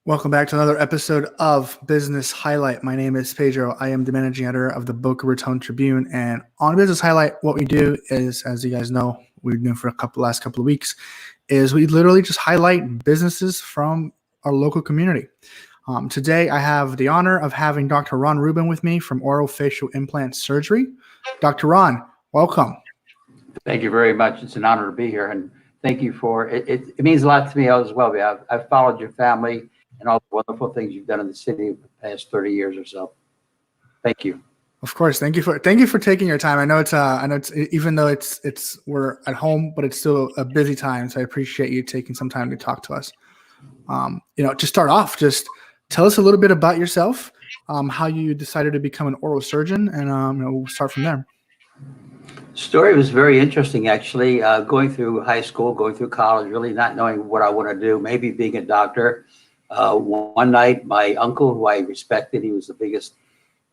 Welcome back to another episode of Business Highlight. My name is Pedro. I am the managing editor of the Boca Raton Tribune. And on Business Highlight, what we do is, as you guys know, we've been doing for last couple of weeks, is we literally just highlight businesses from our local community. Today, I have the honor of having Dr. Ron Rubin with me from Orofacial Implant Surgery. Dr. Ron, welcome. Thank you very much. It's an honor to be here, and thank you for it. It means a lot to me as well. I've followed your family and all the wonderful things you've done in the city for the past 30 years or so. Thank you. Of course, thank you for taking your time. I know it's even though we're at home, but it's still a busy time. So I appreciate you taking some time to talk to us. To start off, just tell us a little bit about yourself, how you decided to become an oral surgeon, and we'll start from there. Story was very interesting, actually. Going through high school, going through college, really not knowing what I want to do, maybe being a doctor. One night, my uncle, who I respected, he was the biggest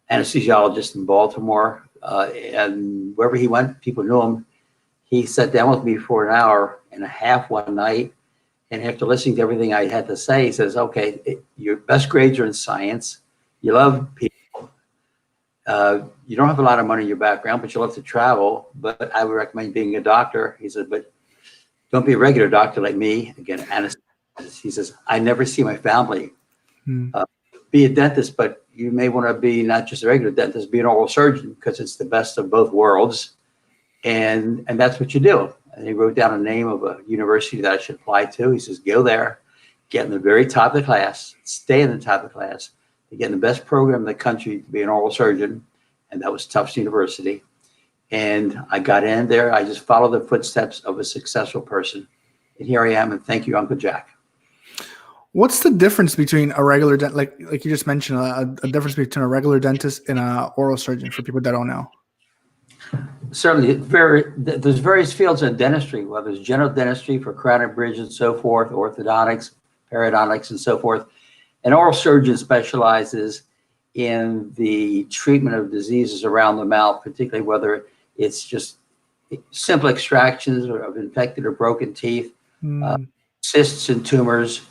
anesthesiologist in Baltimore, and wherever he went, people knew him. He sat down with me for an hour and a half one night, and after listening to everything I had to say, he says, okay, your best grades are in science, you love people, you don't have a lot of money in your background, but you love to travel, but I would recommend being a doctor. He said, but don't be a regular doctor like me. Again, anesthesiologist. He says, I never see my family. Be a dentist, but you may want to be not just a regular dentist, be an oral surgeon, because it's the best of both worlds. And that's what you do. And he wrote down a name of a university that I should apply to. He says, go there, get in the very top of the class, stay in the top of the class, to get in the best program in the country to be an oral surgeon. And that was Tufts University. And I got in there. I just followed the footsteps of a successful person. And here I am. And thank you, Uncle Jack. What's the difference between a regular dentist, like you just mentioned, a difference between a regular dentist and an oral surgeon for people that don't know? Certainly, there's various fields in dentistry, whether it's general dentistry for crown and bridge and so forth, orthodontics, periodontics, and so forth. An oral surgeon specializes in the treatment of diseases around the mouth, particularly whether it's just simple extractions of infected or broken teeth, cysts and tumors,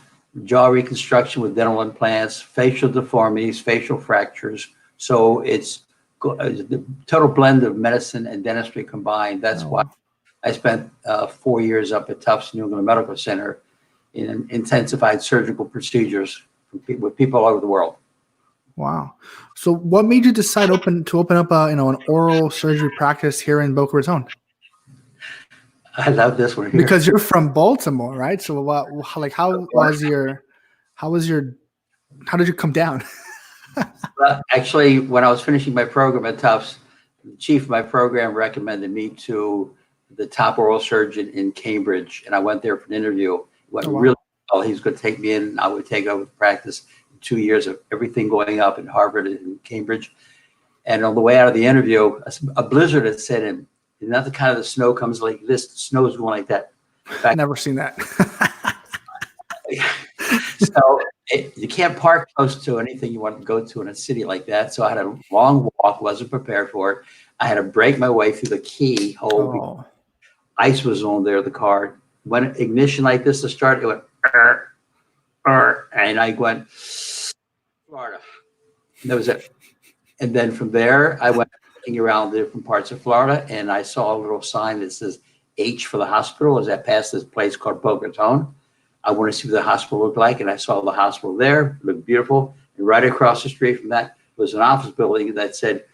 jaw reconstruction with dental implants, facial deformities, facial fractures. So it's the total blend of medicine and dentistry combined. That's why I spent 4 years up at Tufts New England Medical Center in intensified surgical procedures with people all over the world. Wow. So what made you decide to open up an oral surgery practice here in Boca Raton? I love this one here. Because you're from Baltimore, right? So how did you come down? Well, actually, when I was finishing my program at Tufts, the chief of my program recommended me to the top oral surgeon in Cambridge. And I went there for an interview. It went really well. He was going to take me in, and I would take over the practice in 2 years of everything going up in Harvard and Cambridge. And on the way out of the interview, a blizzard had set in. Not the kind of the snow comes like this. The snow is going like that. In fact, never seen that. So you can't park close to anything you want to go to in a city like that. So I had a long walk, wasn't prepared for it. I had to break my way through the keyhole. Ice was on there, the car. When ignition like this to start, it went, and I went, Florida. And that was it. And then from there, I went around the different parts of Florida, and I saw a little sign that says H for the hospital as I passed this place called Boca Raton. I wanted to see what the hospital looked like, and I saw the hospital there. It looked beautiful. And right across the street from that was an office building that said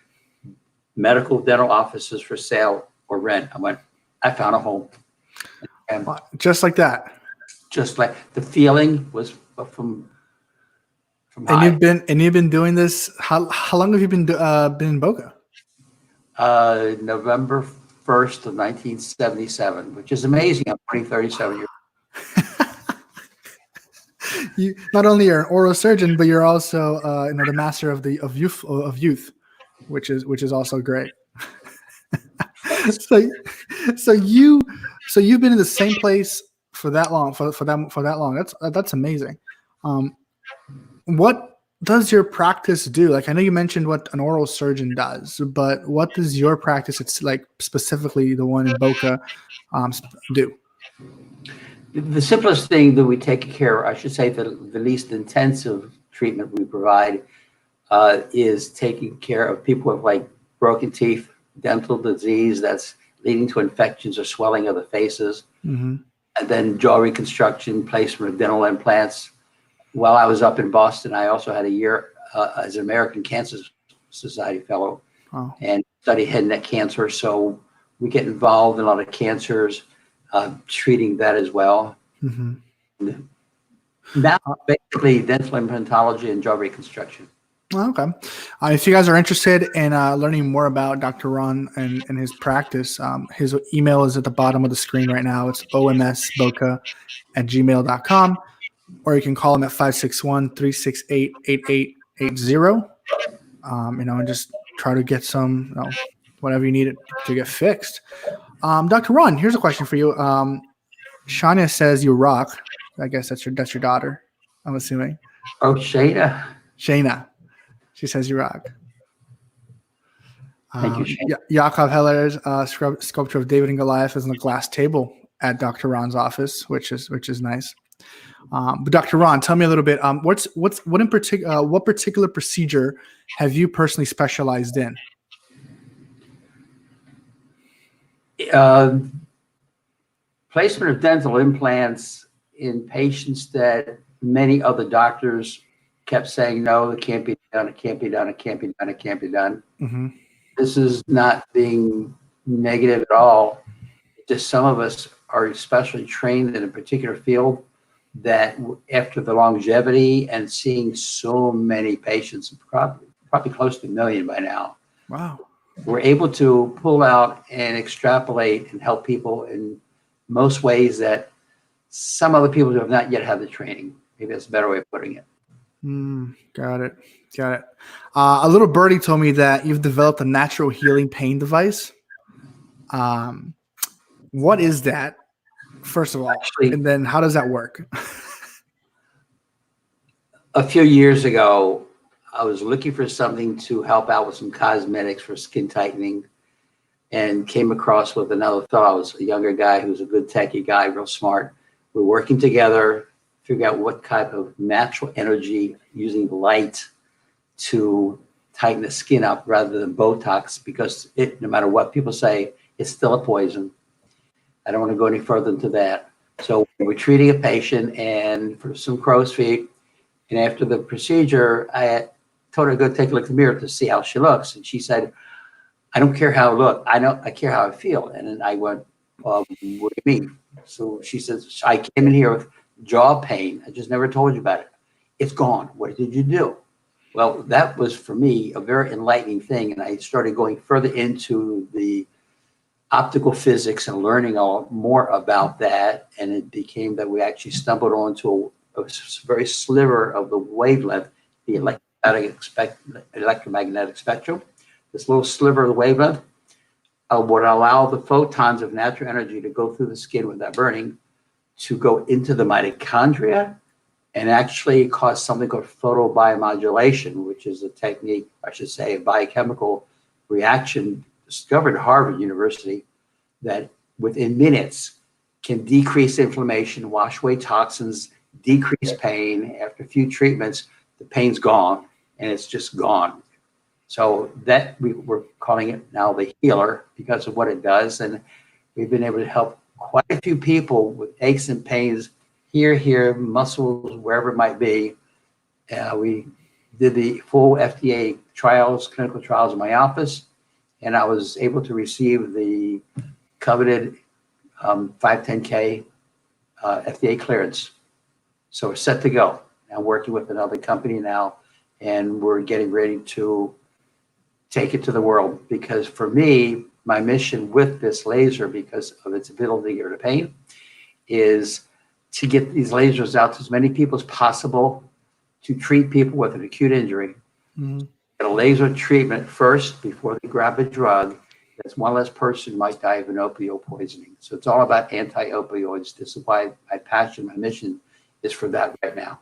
medical dental offices for sale or rent. I went, I found a home. And just like that. Just like the feeling was from and you've been doing this. How long have you been in Boca? November 1st of 1977, which is amazing. I'm 37 years. You not only are an oral surgeon, but you're also the master of youth, which is also great. so you've been in the same place for that long for that long. That's amazing. What does your practice do? Like, I know you mentioned what an oral surgeon does, but what does your practice, it's like specifically the one in Boca, do? The simplest thing that we take care of, I should say, the least intensive treatment we provide is taking care of people with like broken teeth, dental disease that's leading to infections or swelling of the faces, Mm-hmm. and then jaw reconstruction, placement of dental implants. While I was up in Boston, I also had a year as an American Cancer Society fellow Wow. and study head and neck cancer. So we get involved in a lot of cancers, treating that as well. Mm-hmm. Now, basically, dental implantology and jaw reconstruction. Okay. If you guys are interested in learning more about Dr. Ron and his practice, his email is at the bottom of the screen right now. It's omsboca@gmail.com, or you can call him at 561-368-8880. And just try to get some, whatever you need to get fixed. Dr. Ron, here's a question for you. Shania says you rock. I guess that's your daughter, I'm assuming. Oh, Shada. Shayna. She says you rock. Thank you, Shane. Yakov Heller's sculpture of David and Goliath is on the glass table at Dr. Ron's office, which is nice. But Dr. Ron, tell me a little bit. What particular procedure have you personally specialized in? Placement of dental implants in patients that many other doctors kept saying, no, it can't be done, it can't be done, it can't be done, it can't be done. Mm-hmm. This is not being negative at all. Just some of us are especially trained in a particular field that after the longevity and seeing so many patients, probably close to 1 million by now. Wow. We're able to pull out and extrapolate and help people in most ways that some other people who have not yet had the training. Maybe that's a better way of putting it. Got it. A little birdie told me that you've developed a natural healing pain device. What is that, first of all? Actually, and then how does that work? A few years ago, I was looking for something to help out with some cosmetics for skin tightening and came across with another fellow. I was a younger guy who was a good techie guy, real smart. We're working together, figure out what type of natural energy using light to tighten the skin up rather than Botox, because no matter what people say, it's still a poison. I don't want to go any further into that. So we're treating a patient and for some crow's feet. And after the procedure, I told her to go take a look in the mirror to see how she looks. And she said, I don't care how I look. I care how I feel. And then I went, what do you mean? So she says, I came in here with jaw pain. I just never told you about it. It's gone. What did you do? Well, that was for me a very enlightening thing. And I started going further into the optical physics and learning more about that. And it became that we actually stumbled onto a very sliver of the wavelength, the electromagnetic spectrum. This little sliver of the wavelength would allow the photons of natural energy to go through the skin without burning, to go into the mitochondria and actually cause something called photobiomodulation, which is a technique, I should say, a biochemical reaction discovered at Harvard University that within minutes can decrease inflammation, wash away toxins, decrease pain. After a few treatments, the pain's gone and it's just gone. So that we're calling it now the healer because of what it does. And we've been able to help quite a few people with aches and pains here, muscles, wherever it might be. We did the full FDA clinical trials in my office, and I was able to receive the coveted 510K FDA clearance. So we're set to go. I'm working with another company now, and we're getting ready to take it to the world, because for me, my mission with this laser, because of its ability to get rid of pain, is to get these lasers out to as many people as possible to treat people with an acute injury. Mm-hmm. Get a laser treatment first before they grab a drug. That's one less person might die of an opioid poisoning. So it's all about anti-opioids. This is why my passion, my mission is for that right now.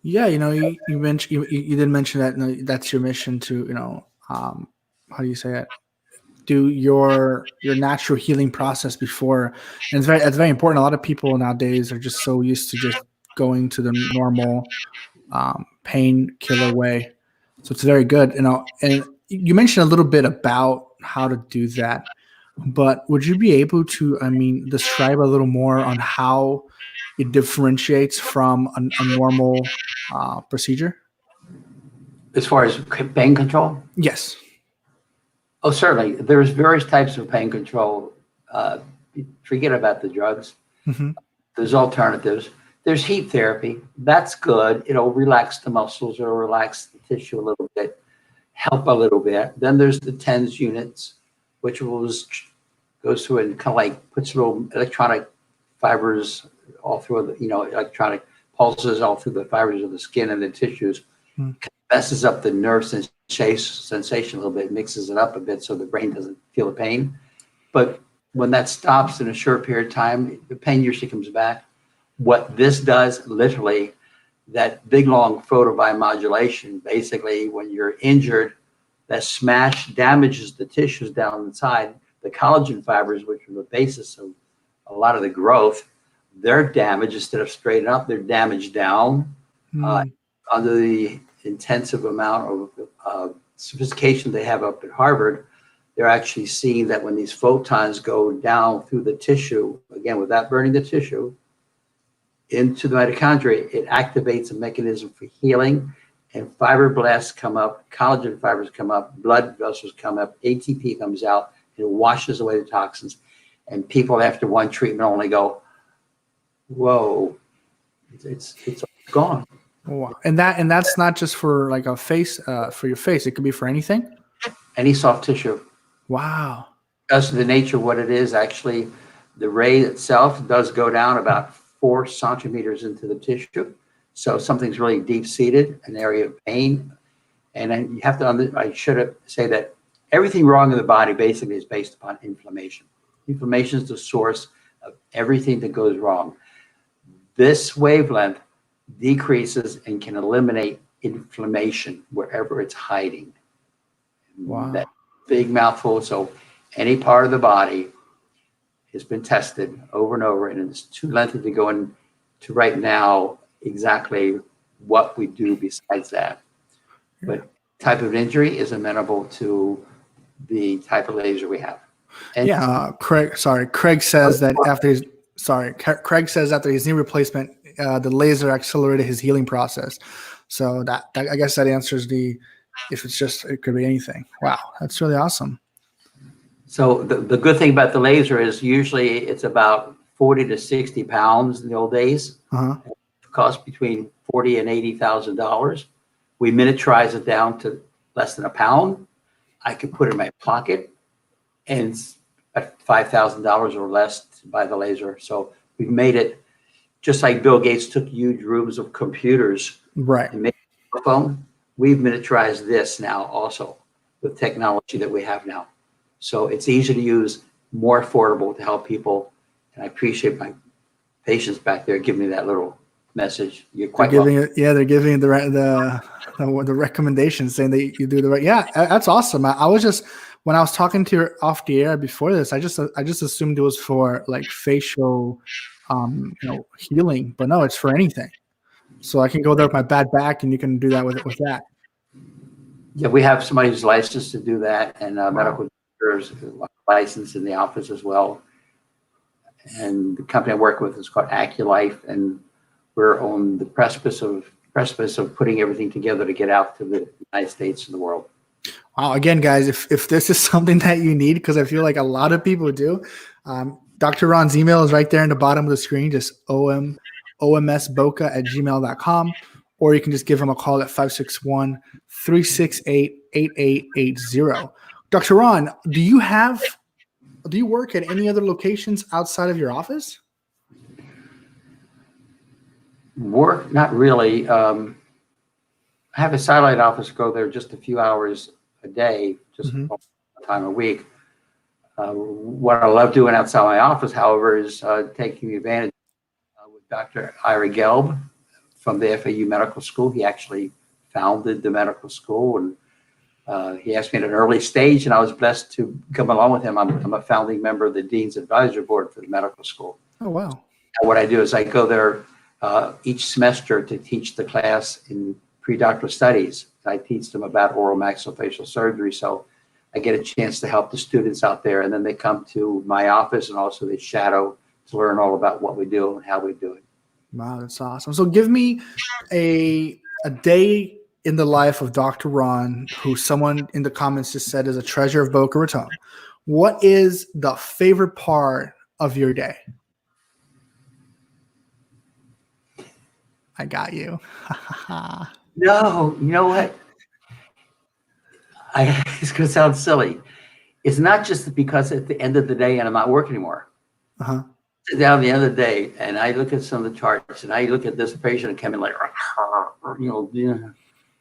Yeah, you mentioned you did mention that that's your mission to how do you say it? do your natural healing process before. And it's very important. A lot of people nowadays are just so used to just going to the normal painkiller way. So it's very good. And you mentioned a little bit about how to do that, but would you be able to, describe a little more on how it differentiates from a normal procedure? As far as pain control? Yes. Oh, certainly. There's various types of pain control. Forget about the drugs. Hmm. There's alternatives. There's heat therapy. That's good. It'll relax the muscles. It'll relax the tissue a little bit, help a little bit. Then there's the TENS units, which goes through and kind of like puts little electronic fibers all through the, electronic pulses all through the fibers of the skin and the tissues. Mm. Messes up the nerve sensation a little bit, mixes it up a bit so the brain doesn't feel the pain. But when that stops in a short period of time, the pain usually comes back. What this does, literally, that big long photobiomodulation, basically when you're injured, that smash damages the tissues down inside. The collagen fibers, which are the basis of a lot of the growth, they're damaged instead of straightened up, they're damaged down. Under the intensive amount of sophistication they have up at Harvard, they're actually seeing that when these photons go down through the tissue, again, without burning the tissue, into the mitochondria, it activates a mechanism for healing, and fibroblasts come up, collagen fibers come up, blood vessels come up, ATP comes out, and it washes away the toxins. And people after one treatment only go, whoa, it's gone. Wow. And that's not just for like a face, for your face. It could be for anything. Any soft tissue. Wow. Because of the nature of what it is, actually, the ray itself does go down about 4 centimeters into the tissue. So something's really deep-seated, an area of pain. And then you have to, I should say that everything wrong in the body basically is based upon inflammation. Inflammation is the source of everything that goes wrong. This wavelength decreases and can eliminate inflammation wherever it's hiding. Wow. That big mouthful. So any part of the body has been tested over and over, and it's too lengthy to go into right now exactly what we do besides that. Yeah. But type of injury is amenable to the type of laser we have. And Craig says that Craig says after his knee replacement, the laser accelerated his healing process. So that I guess that answers it could be anything. Wow, that's really awesome. So the good thing about the laser is usually it's about 40 to 60 pounds in the old days. Uh-huh. It costs between $40,000 and $80,000. We miniaturize it down to less than a pound. I could put it in my pocket, and it's at $5,000 or less to buy the laser. So we've made it just like Bill Gates took huge rooms of computers, right, and made a phone. We've miniaturized this now also with technology that we have now. So it's easy to use, more affordable to help people. And I appreciate my patients back there giving me that little message. You're quite welcome. They're giving the recommendations saying that you do the right. Yeah, that's awesome. I was just, when I was talking to you off the air before this, I just assumed it was for like facial, healing, but no, it's for anything. So I can go there with my bad back, and you can do that with that. Yeah, we have somebody who's licensed to do that, and medical doctors licensed in the office as well. And the company I work with is called AccuLife, and we're on the precipice of putting everything together to get out to the United States and the world. Wow. Again, guys, if this is something that you need, because I feel like a lot of people do, Dr. Ron's email is right there in the bottom of the screen, just omsboca@gmail.com, or you can just give him a call at 561-368-8880. Dr. Ron, do you work at any other locations outside of your office? Work, not really. I have a satellite office, go there just a few hours a day, just one time a week. What I love doing outside my office, however, is taking advantage with Dr. Ira Gelb from the FAU Medical School. He actually founded the medical school, and He asked me at an early stage, and I was blessed to come along with him. I'm a founding member of the Dean's Advisory Board for the medical school. Oh, wow. And what I do is I go there each semester to teach the class in pre-doctoral studies. I teach them about oral maxillofacial surgery. So I get a chance to help the students out there, and then they come to my office, and also they shadow to learn all about what we do and how we do it. Wow, that's awesome. So give me a day in the life of Dr. Ron, who someone in the comments just said is a treasure of Boca Raton. What is the favorite part of your day? I got you. No, you know what? It's going to sound silly. It's not just because at the end of the day and I'm not working anymore. Uh-huh. Sit down at the end of the day and I look at some of the charts and I look at this patient and come in like,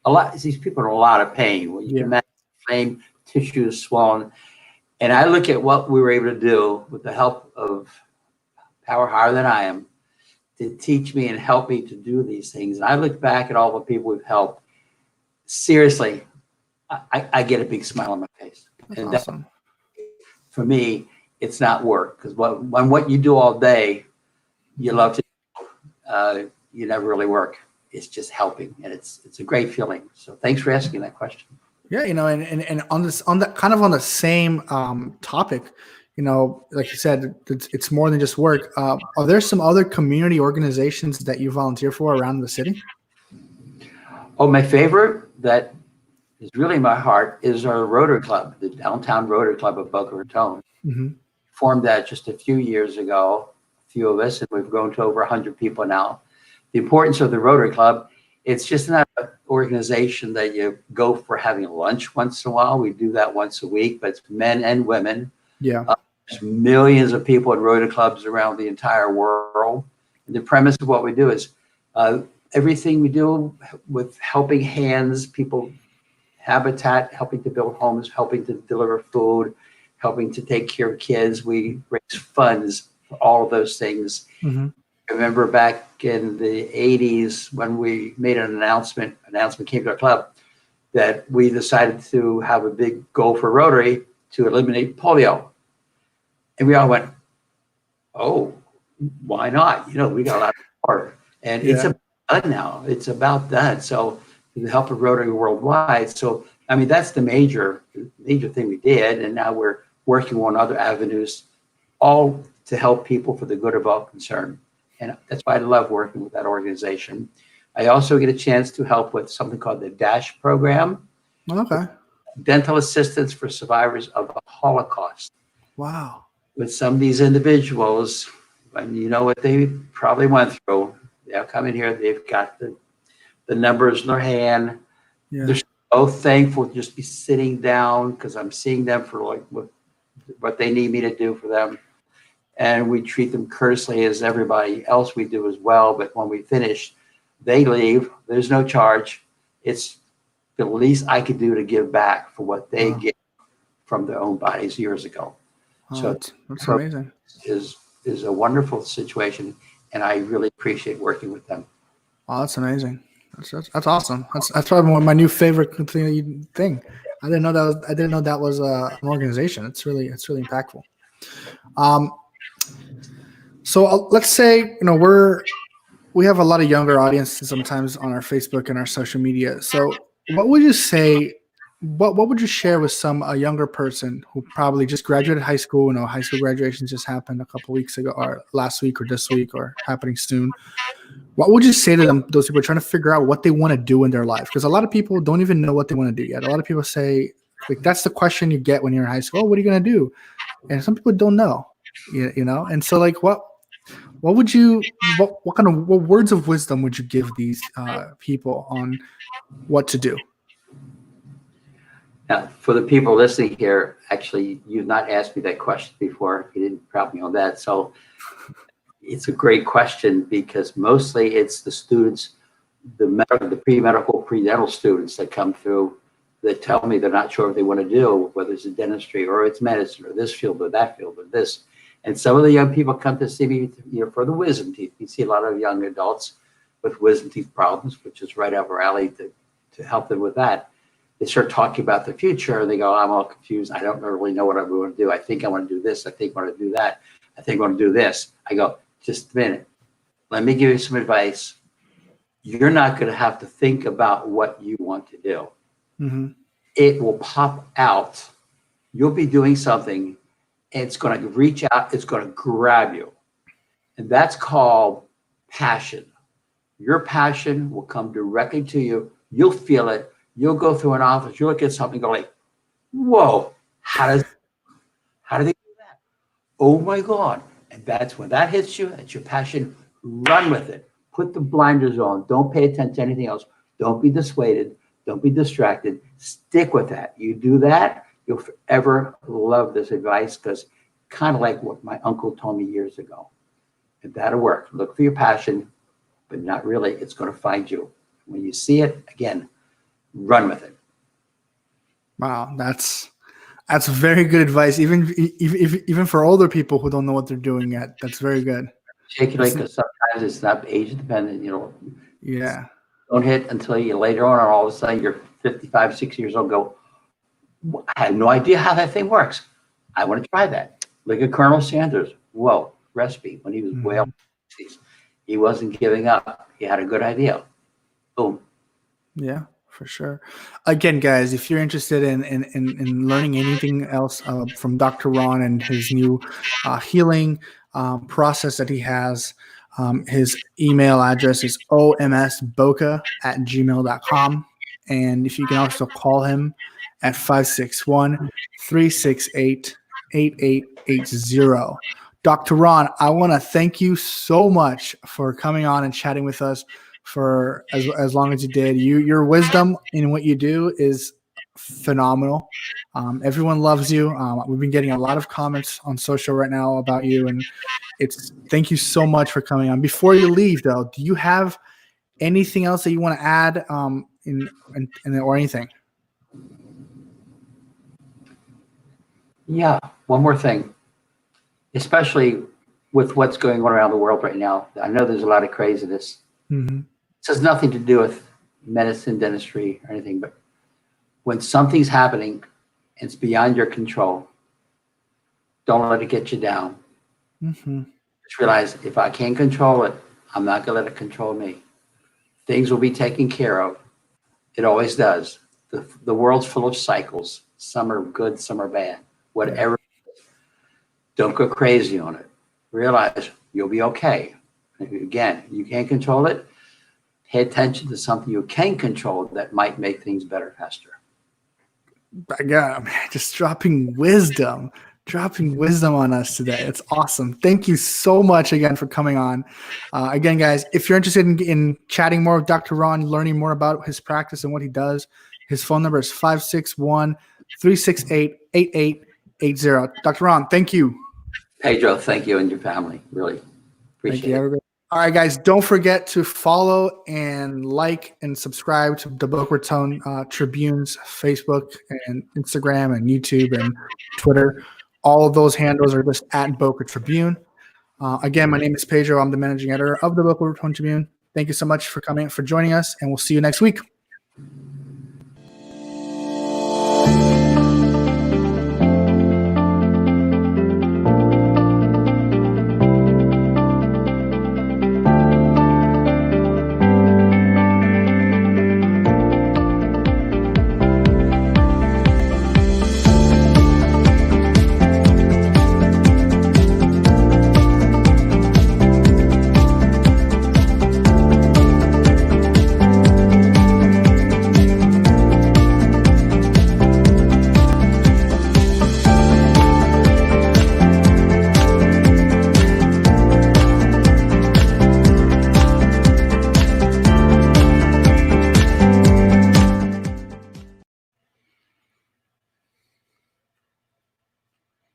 a lot. These people are in a lot of pain. Well, you can imagine flame, tissue is swollen. And I look at what we were able to do with the help of power higher than I am to teach me and help me to do these things. And I look back at all the people we've helped. Seriously, I get a big smile on my face. That's and awesome. For me, it's not work, because when what you do all day, you love to do, you never really work. It's just helping, and it's a great feeling. So thanks for asking that question. Yeah, and on that kind of on the same topic, like you said, it's more than just work. Are there some other community organizations that you volunteer for around the city? Oh, my favorite that is really my heart is our Rotary Club, the Downtown Rotary Club of Boca Raton. Mm-hmm. Formed that just a few years ago, a few of us, and we've grown to over 100 people now. The importance of the Rotary Club, it's just not an organization that you go for having lunch once in a while. We do that once a week, but it's men and women. Yeah. There's millions of people in Rotary Clubs around the entire world. And the premise of what we do is everything we do with helping hands, people, habitat, helping to build homes, helping to deliver food, helping to take care of kids. We raise funds for all of those things. Mm-hmm. I remember back in the 80s when we made an announcement came to our club that we decided to have a big goal for Rotary to eliminate polio. And we all went, oh, why not? We got a lot of power. And it's about done now. It's about done. So with the help of Rotary worldwide. So, I mean, that's the major thing we did. And now we're working on other avenues, all to help people for the good of all concerned. And that's why I love working with that organization. I also get a chance to help with something called the DASH program. Okay. Dental assistance for survivors of the Holocaust. Wow. With some of these individuals, when you know what they probably went through, they'll come in here, they've got the numbers in their hand. Yeah. They're so thankful to just be sitting down because I'm seeing them for like what they need me to do for them. And we treat them courteously as everybody else we do as well. But when we finish, they leave. There's no charge. It's the least I could do to give back for what they get from their own bodies years ago. So that's amazing. Is a wonderful situation, and I really appreciate working with them. Oh, that's amazing. That's awesome. That's probably one of my new favorite thing. I didn't know that was an organization. It's really impactful. So let's say we have a lot of younger audiences sometimes on our Facebook and our social media. So what would you say? What would you share with a younger person who probably just graduated high school? High school graduation just happened a couple of weeks ago, or last week, or this week, or happening soon. What would you say to them? Those people are trying to figure out what they want to do in their life, because a lot of people don't even know what they want to do yet. A lot of people say, like, that's the question you get when you're in high school. Oh, what are you going to do? And some people don't know, And so, like, what words of wisdom would you give these people on what to do? Now, for the people listening here, actually, you've not asked me that question before. You didn't prompt me on that. So it's a great question, because mostly it's the students, the pre-medical, pre-dental students that come through that tell me they're not sure what they want to do, whether it's in dentistry or it's medicine or this field or that field or this. And some of the young people come to see me for the wisdom teeth. We see a lot of young adults with wisdom teeth problems, which is right up our alley to help them with that. they start talking about the future. And they go, I'm all confused. I don't really know what I want to do. I think I want to do this. I think I want to do that. I think I want to do this. I go, just a minute. Let me give you some advice. You're not going to have to think about what you want to do. Mm-hmm. It will pop out. You'll be doing something. And it's going to reach out. It's going to grab you. And that's called passion. Your passion will come directly to you. You'll feel it. You'll go through an office. You'll look at something and go like, whoa, how do they do that? Oh my God. And that's when that hits you. It's your passion. Run with it. Put the blinders on. Don't pay attention to anything else. Don't be dissuaded. Don't be distracted. Stick with that. You do that, you'll forever love this advice, because kind of like what my uncle told me years ago. And that'll work. Look for your passion, but not really. It's going to find you. When you see it, again, run with it. Wow, that's very good advice. Even for older people who don't know what they're doing yet, that's very good. Particularly because sometimes it's not age dependent. Yeah. Don't hit until you later on, or all of a sudden you're 55, 60 years old. Go, I had no idea how that thing works. I want to try that. Look at Colonel Sanders. Whoa, recipe. When he was way up, he wasn't giving up. He had a good idea. Boom. Yeah, for sure. Again, guys, if you're interested in learning anything else from Dr. Ron and his new healing process that he has, his email address is omsboca@gmail.com. And if you can also call him at 561-368-8880. Dr. Ron, I want to thank you so much for coming on and chatting with us for as long as you did. Your wisdom in what you do is phenomenal. Everyone loves you. We've been getting a lot of comments on social right now about you, and thank you so much for coming on. Before you leave, though, do you have anything else that you want to add or anything? Yeah, one more thing, especially with what's going on around the world right now. I know there's a lot of craziness. Mm-hmm. This has nothing to do with medicine, dentistry, or anything, but when something's happening and it's beyond your control, don't let it get you down. Mm-hmm. Just realize, if I can't control it, I'm not going to let it control me. Things will be taken care of. It always does. The world's full of cycles. Some are good, some are bad. Whatever. Don't go crazy on it. Realize you'll be okay. Again, you can't control it. Pay attention to something you can control that might make things better, faster. Yeah, man, just dropping wisdom on us today. It's awesome. Thank you so much again for coming on. Again, guys, if you're interested in chatting more with Dr. Ron, learning more about his practice and what he does, his phone number is 561-368-8880. Dr. Ron, thank you. Pedro, thank you and your family. Really appreciate it. All right, guys, don't forget to follow and like and subscribe to the Boca Raton Tribune's Facebook and Instagram and YouTube and Twitter. All of those handles are just at Boca Tribune. Again, my name is Pedro. I'm the managing editor of the Boca Raton Tribune. Thank you so much for joining us, and we'll see you next week.